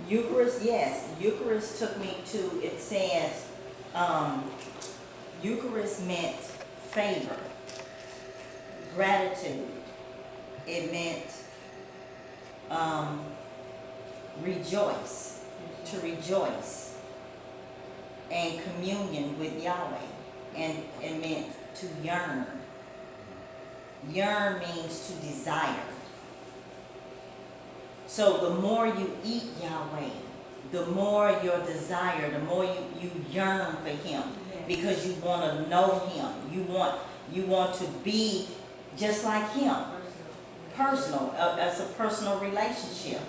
Eucharist, yes. Eucharist took me to, it says, Eucharist meant favor, gratitude. It meant rejoice, to rejoice, and communion with Yahweh. And it meant to yearn. Yearn means to desire. So the more you eat Yahweh, the more your desire, the more you yearn for Him, because you want to know Him. You want to be just like Him. Personal, as a personal relationship.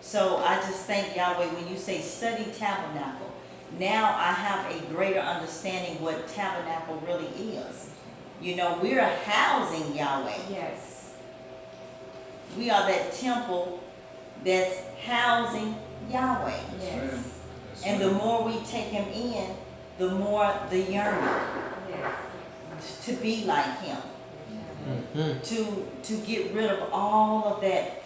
So I just thank Yahweh when you say study tabernacle. Now I have a greater understanding what tabernacle really is. You know, we're housing Yahweh. Yes. We are that temple that's housing Yahweh. Yes. And the more we take Him in, the more the yearning to be like Him. To get rid of all of that,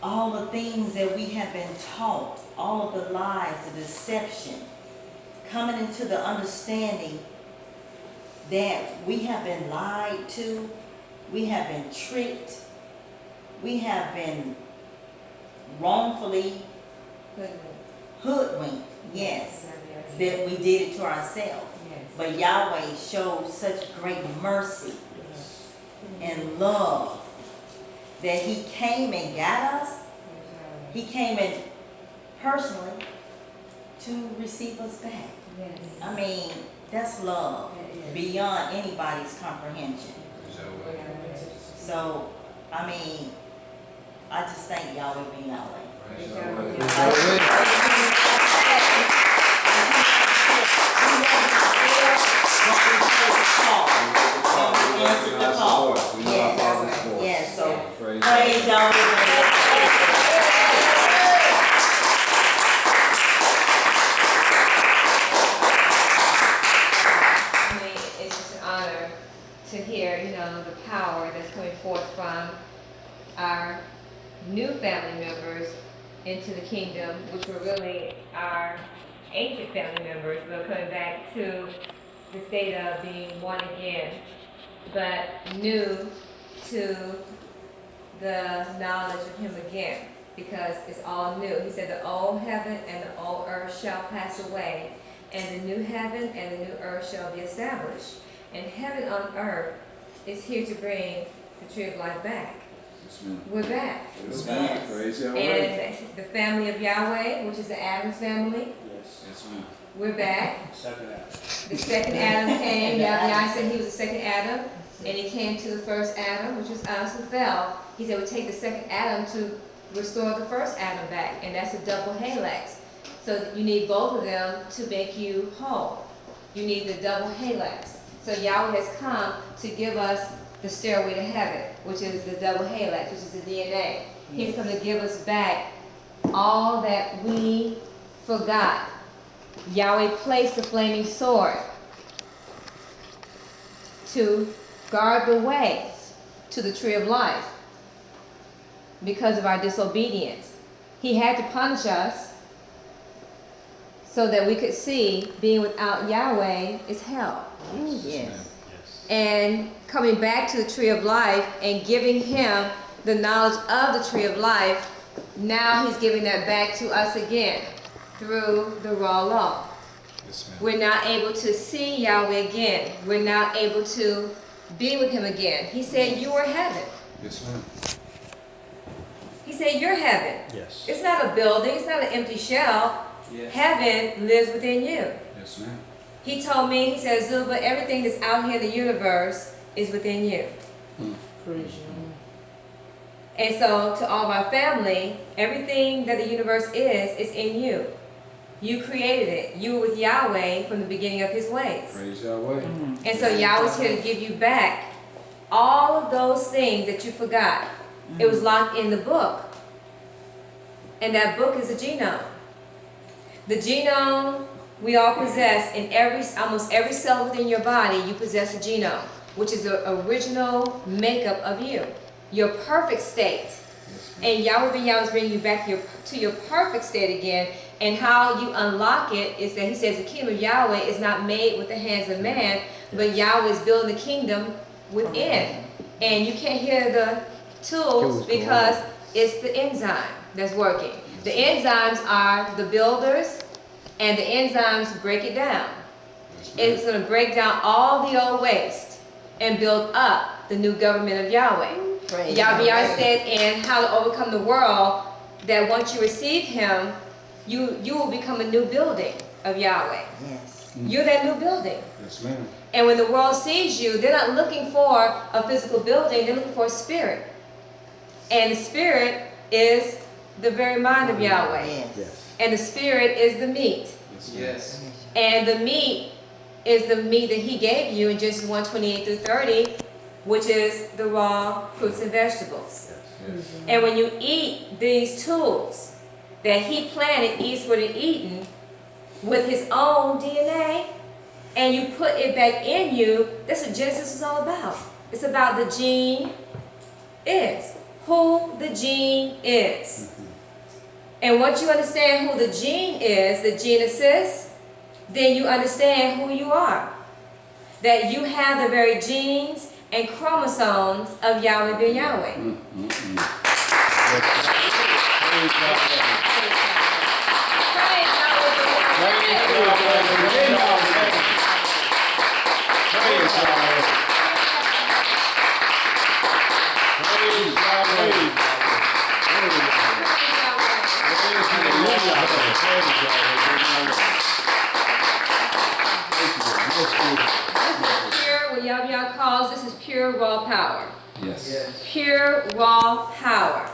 all the things that we have been taught, all of the lies, the deception, coming into the understanding that we have been lied to, we have been tricked, we have been wrongfully hoodwinked, yes, that we did it to ourselves. But Yahweh showed such great mercy and love that He came and got us. He came in personally to receive us back. I mean, that's love beyond anybody's comprehension. So, I mean, I just thank Yahweh being Yahweh. Yes, so praise Yahweh. To hear, the power that's coming forth from our new family members into the kingdom, which were really our ancient family members, but coming back to the state of being one again, but new to the knowledge of Him again, because it's all new. He said the old heaven and the old earth shall pass away, and the new heaven and the new earth shall be established. And heaven on earth is here to bring the tree of life back. We're back. And the family of Yahweh, which is the Adam's family, we're back. The second Adam came. Yahweh said He was the second Adam, and He came to the first Adam, which was us who fell. He said, we take the second Adam to restore the first Adam back, and that's a double halex. So you need both of them to make you whole. You need the double halex. So Yahweh has come to give us the stairway to heaven, which is the double halex, which is the DNA. He's come to give us back all that we forgot. Yahweh placed the flaming sword to guard the way to the tree of life because of our disobedience. He had to punish us so that we could see being without Yahweh is hell. Yes. And coming back to the tree of life and giving Him the knowledge of the tree of life, now He's giving that back to us again through the raw law. We're not able to see Yahweh again. We're not able to be with Him again. He said, you are heaven. Yes, ma'am. He said, you're heaven. Yes. It's not a building. It's not an empty shell. Yes. Heaven lives within you. Yes, ma'am. He told me, he said, Zuba, everything that's out here in the universe is within you. Praise you. And so to all of our family, everything that the universe is in you. You created it. You were with Yahweh from the beginning of His ways. Praise Yahweh. And so Yahweh's here to give you back all of those things that you forgot. It was locked in the book. And that book is a genome. The genome we all possess in almost every cell within your body, you possess a genome, which is the original makeup of you. Your perfect state. And Yahweh ben Yahweh is bringing you back to your perfect state again. And how you unlock it is that he says the kingdom of Yahweh is not made with the hands of man, but Yahweh is building the kingdom within. And you can't hear the tools because it's the enzyme that's working. The enzymes are the builders, and the enzymes break it down. It's going to break down all the old waste and build up the new government of Yahweh. Yahweh said in How to Overcome the World that once you receive him, you will become a new building of Yahweh. Yes. You're that new building. Yes, ma'am. And when the world sees you, they're not looking for a physical building, they're looking for a spirit. And the spirit is the very mind of Yahweh. Yes. And the spirit is the meat. Yes. And the meat is the meat that he gave you in Genesis 1:28 through 30, which is the raw fruits and vegetables. Yes. And when you eat these tools that he planted eastward and Eden with his own DNA, and you put it back in you, that's what Genesis is all about. It's about the gene is, who the gene is. And once you understand who the gene is, the genesis, then you understand who you are. That you have the very genes and chromosomes of Yahweh ben Yahweh. What Yahweh calls this is pure raw power. Yes. Pure raw power.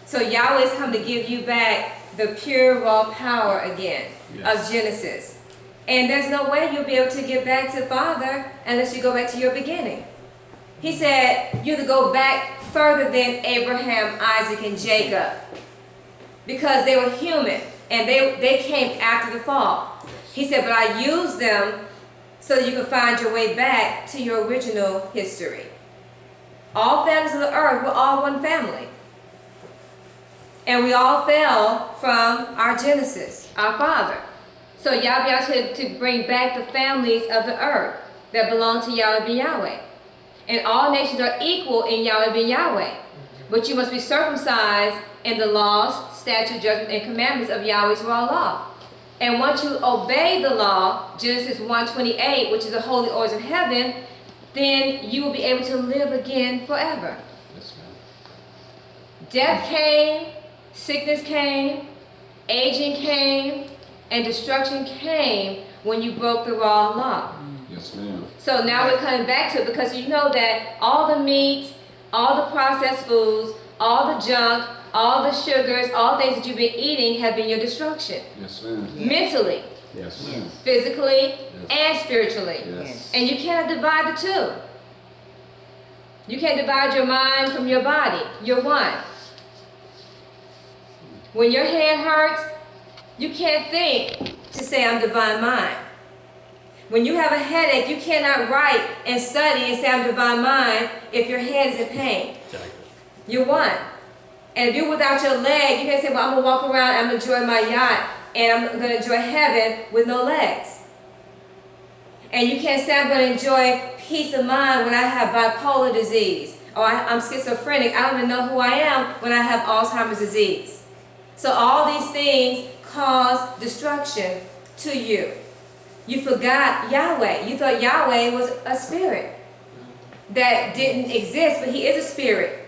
So Yahweh's come to give you back the pure raw power again of Genesis. And there's no way you'll be able to get back to Father unless you go back to your beginning. He said you have to go back further than Abraham, Isaac, and Jacob. Because they were human and they came after the fall. He said, but I used them so that you can find your way back to your original history. All families of the earth were all one family. And we all fell from our Genesis, our father. So Yahweh said to bring back the families of the earth that belong to Yahweh ben Yahweh. And all nations are equal in Yahweh ben Yahweh. But you must be circumcised in the laws, statutes, judgments, and commandments of Yahweh's raw law. And once you obey the law, Genesis 1:28, which is the holy orders of heaven, then you will be able to live again forever. Yes, ma'am. Death came, sickness came, aging came, and destruction came when you broke the raw law. Yes, ma'am. So now we're coming back to it because you know that all the meat, all the processed foods, all the junk, all the sugars, all things that you've been eating have been your destruction. Yes, ma'am. Mentally, Yes, ma'am. physically, and spiritually. Yes. And you cannot divide the two. You can't divide your mind from your body. You're one. When your hand hurts, you can't think to say, I'm divine mind. When you have a headache, you cannot write and study and say, I'm divine mind if your head is in pain. You're one. And if you're without your leg, you can't say, well, I'm going to walk around, I'm going to enjoy my yacht, and I'm going to enjoy heaven with no legs. And you can't say, I'm going to enjoy peace of mind when I have bipolar disease, or I'm schizophrenic. I don't even know who I am when I have Alzheimer's disease. So all these things cause destruction to you. You forgot Yahweh. You thought Yahweh was a spirit that didn't exist, but he is a spirit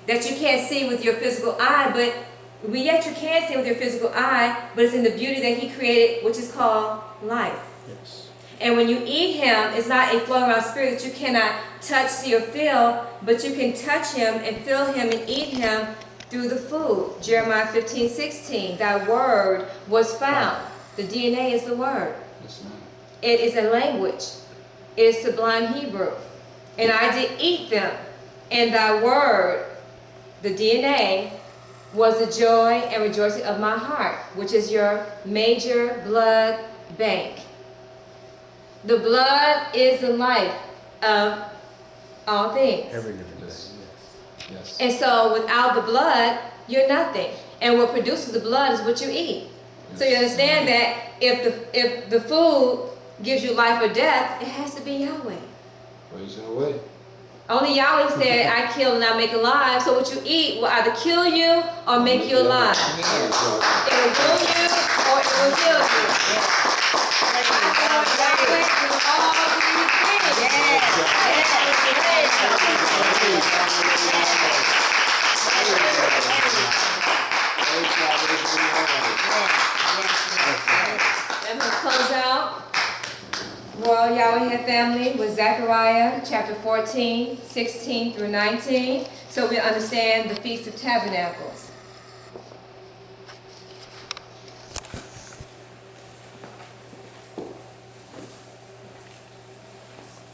that you can't see with your physical eye, but yet you can see with your physical eye, but it's in the beauty that he created, which is called life. Yes. And when you eat him, it's not a flowing around spirit that you cannot touch, see, or feel, but you can touch him and feel him and eat him through the food. Jeremiah 15:16, thy word was found. The DNA is the word. Yes, ma'am. It is a language. It is sublime Hebrew. And I did eat them. And thy word, the DNA, was the joy and rejoicing of my heart, which is your major blood bank. The blood is the life of all things. Every living thing. Yes. And so without the blood, you're nothing. And what produces the blood is what you eat. So you understand that if the food gives you life or death, it has to be Yahweh. Praise Yahweh. Only Yahweh said, I kill and I make alive. So what you eat will either kill you or make you alive. It will kill you or it will kill you. Yahweh will all these I'm going to close out Royal Yahweh Head Family with Zechariah chapter 14, 16 through 19, so we understand the Feast of Tabernacles.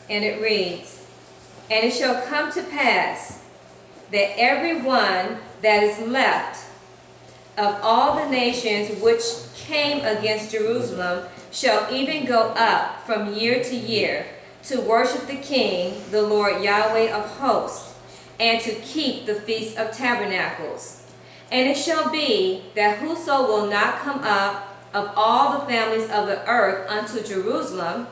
And it reads, And it shall come to pass that every one that is left of all the nations which came against Jerusalem shall even go up from year to year to worship the King, the Lord Yahweh of hosts, and to keep the Feast of Tabernacles. And it shall be that whoso will not come up of all the families of the earth unto Jerusalem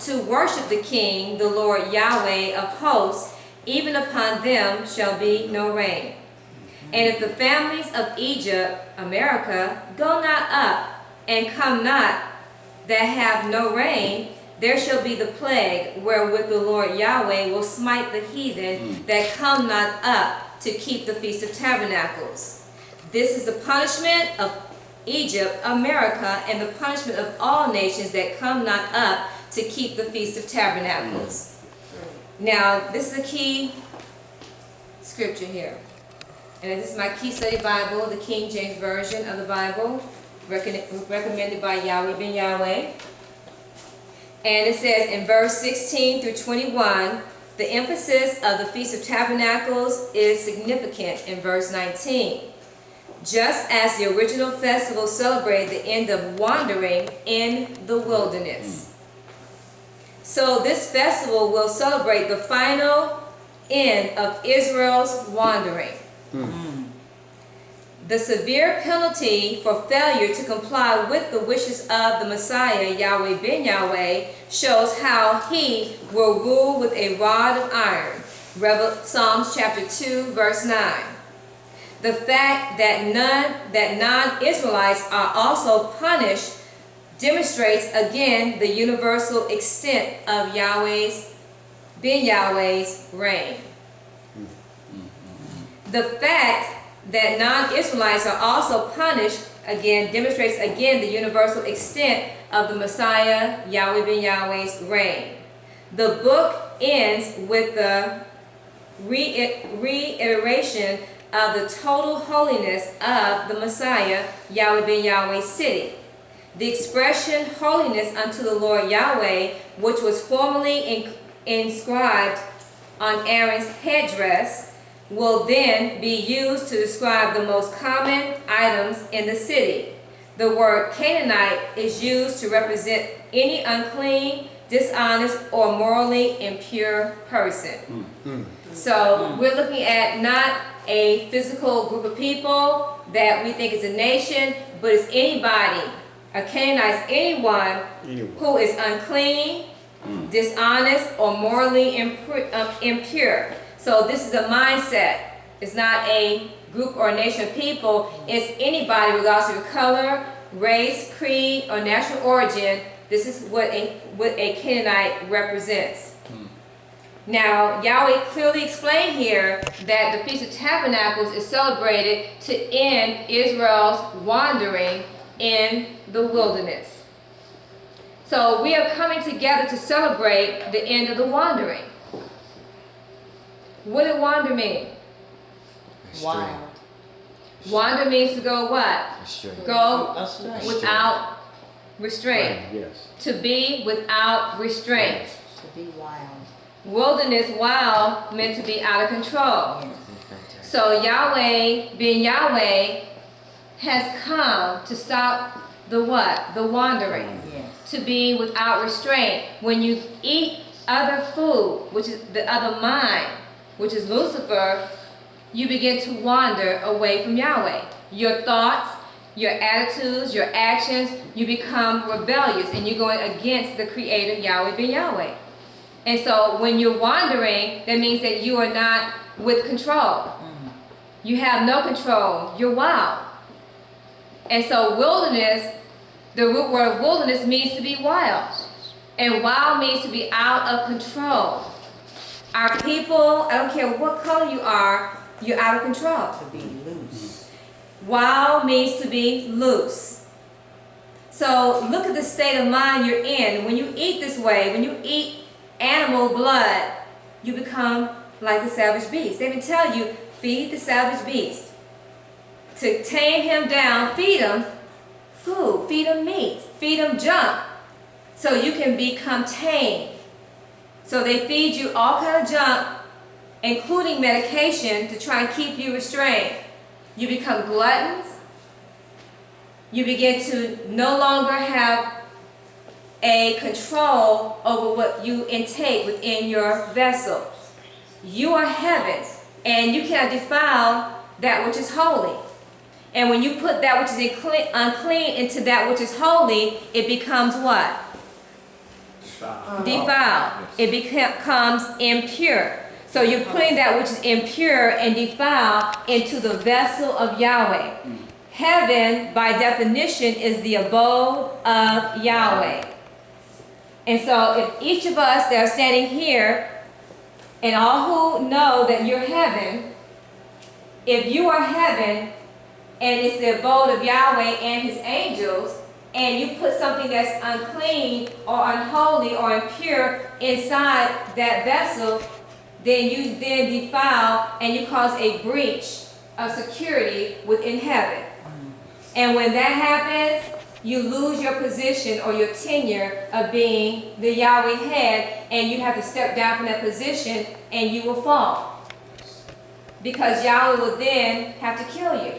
to worship the King, the Lord Yahweh of hosts, even upon them shall be no rain. And if the families of Egypt, America, go not up and come not, that have no rain, there shall be the plague wherewith the Lord Yahweh will smite the heathen that come not up to keep the Feast of Tabernacles. This is the punishment of Egypt, America, and the punishment of all nations that come not up to keep the Feast of Tabernacles. Now, this is a key scripture here. And this is my key study Bible, the King James Version of the Bible, recommended by Yahweh ben Yahweh. And it says in verse 16 through 21, the emphasis of the Feast of Tabernacles is significant in verse 19. Just as the original festival celebrated the end of wandering in the wilderness. So this festival will celebrate the final end of Israel's wandering. The severe penalty for failure to comply with the wishes of the Messiah, Yahweh ben Yahweh, shows how he will rule with a rod of iron. Psalms chapter 2, verse 9. The fact that non-Israelites are also punished demonstrates again the universal extent of ben Yahweh's reign. The fact that non-Israelites are also punished again demonstrates again the universal extent of the Messiah, Yahweh ben Yahweh's reign. The book ends with the reiteration of the total holiness of the Messiah, Yahweh ben Yahweh's city. The expression holiness unto the Lord Yahweh, which was formerly inscribed on Aaron's headdress, will then be used to describe the most common items in the city. The word Canaanite is used to represent any unclean, dishonest, or morally impure person. So we're looking at not a physical group of people that we think is a nation, but it's anybody. A Canaanite is anyone who is unclean, dishonest, or morally impure. So this is a mindset. It's not a group or nation of people. It's anybody regardless of your color, race, creed, or national origin. This is what a Canaanite represents. Now, Yahweh clearly explained here that the Feast of Tabernacles is celebrated to end Israel's wandering in the wilderness. So we are coming together to celebrate the end of the wandering. What did wander mean? Wild. Wander means to go what? Astray. Go Astray. without restraint. Yes. To be without restraint. To be wild. Wilderness, wild, meant to be out of control. Yes. So Yahweh, being Yahweh, has come to stop the what? The wandering. Yes. To be without restraint. When you eat other food, which is the other mind, which is Lucifer, you begin to wander away from Yahweh. Your thoughts, your attitudes, your actions, you become rebellious and you're going against the Creator, Yahweh ben Yahweh. And so when you're wandering, that means that you are not with control. You have no control. You're wild. And so wilderness, the root word wilderness means to be wild. And wild means to be out of control. Our people, I don't care what color you are, you're out of control. To be loose. Wild means to be loose. So look at the state of mind you're in. When you eat this way, when you eat animal blood, you become like the savage beast. They even tell you, feed the savage beast. To tame him down, feed him food, feed him meat, feed him junk, so you can become tame. So they feed you all kind of junk, including medication, to try and keep you restrained. You become gluttons. You begin to no longer have a control over what you intake within your vessel. You are heaven, and you cannot defile that which is holy. And when you put that which is unclean into that which is holy, it becomes what? Defiled. It becomes impure. So you're putting that which is impure and defiled into the vessel of Yahweh. Heaven, by definition, is the abode of Yahweh. And so if each of us that are standing here, and all who know that you're heaven, if you are heaven, and it's the abode of Yahweh and his angels, and you put something that's unclean or unholy or impure inside that vessel, then you then defile and you cause a breach of security within heaven. And when that happens, you lose your position or your tenure of being the Yahweh head, and you have to step down from that position and you will fall. Because Yahweh will then have to kill you.